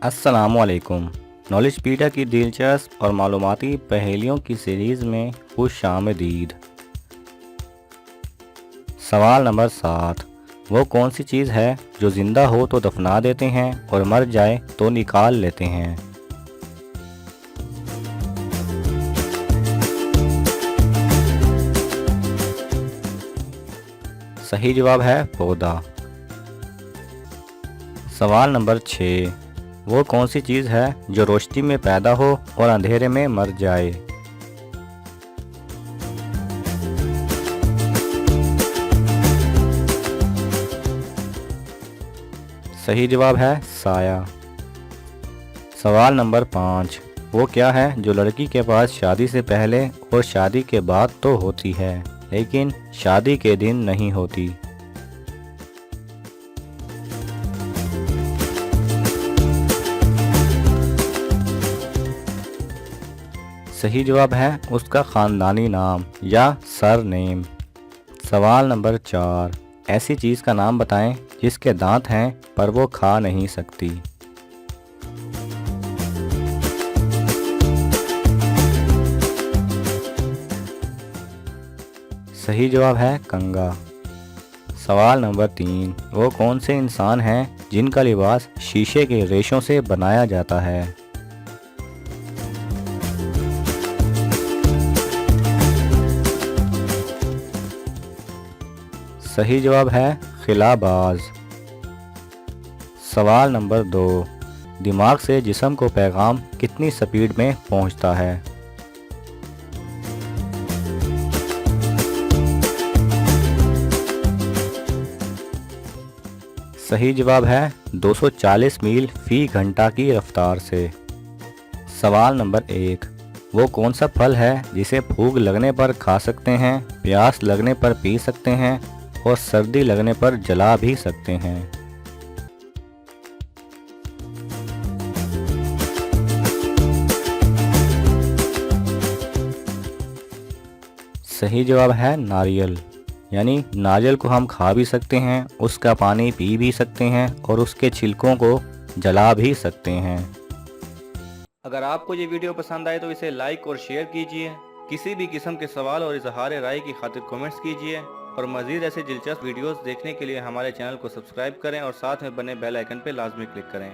अस्सलामुअलैकुम। नॉलेजपीडिया की दिलचस्प और मालूमाती पहेलियों की सीरीज़ में खुशामदीद। सवाल नंबर 7। वो कौन सी चीज़ है जो ज़िंदा हो तो दफना देते हैं और मर जाए तो निकाल लेते हैं? सही जवाब है पौधा। सवाल नंबर 6। वो कौन सी चीज़ है जो रोशनी में पैदा हो और अंधेरे में मर जाए? सही जवाब है साया। सवाल नंबर 5। वो क्या है जो लड़की के पास शादी से पहले और शादी के बाद तो होती है लेकिन शादी के दिन नहीं होती? सही जवाब है उसका ख़ानदानी नाम या सरनेम। सवाल नंबर 4। ऐसी चीज़ का नाम बताएं जिसके दांत हैं पर वो खा नहीं सकती? सही जवाब है कंगा। सवाल नंबर 3। वो कौन से इंसान हैं जिनका लिबास शीशे के रेशों से बनाया जाता है? सही जवाब है खिलाबाज। सवाल नंबर 2। दिमाग से जिस्म को पैगाम कितनी स्पीड में पहुंचता है? सही जवाब है 240 मील फी घंटा की रफ्तार से। सवाल नंबर 1। वो कौन सा फल है जिसे भूख लगने पर खा सकते हैं, प्यास लगने पर पी सकते हैं और सर्दी लगने पर जला भी सकते हैं? सही जवाब है नारियल। यानी नारियल को हम खा भी सकते हैं, उसका पानी पी भी सकते हैं और उसके छिलकों को जला भी सकते हैं। अगर आपको ये वीडियो पसंद आए तो इसे लाइक और शेयर कीजिए। किसी भी किस्म के सवाल और इजहार राय की खातिर कमेंट्स कीजिए और मज़ीद ऐसे दिलचस्प वीडियोस देखने के लिए हमारे चैनल को सब्सक्राइब करें और साथ में बने बेल आइकन पर लाजमी क्लिक करें।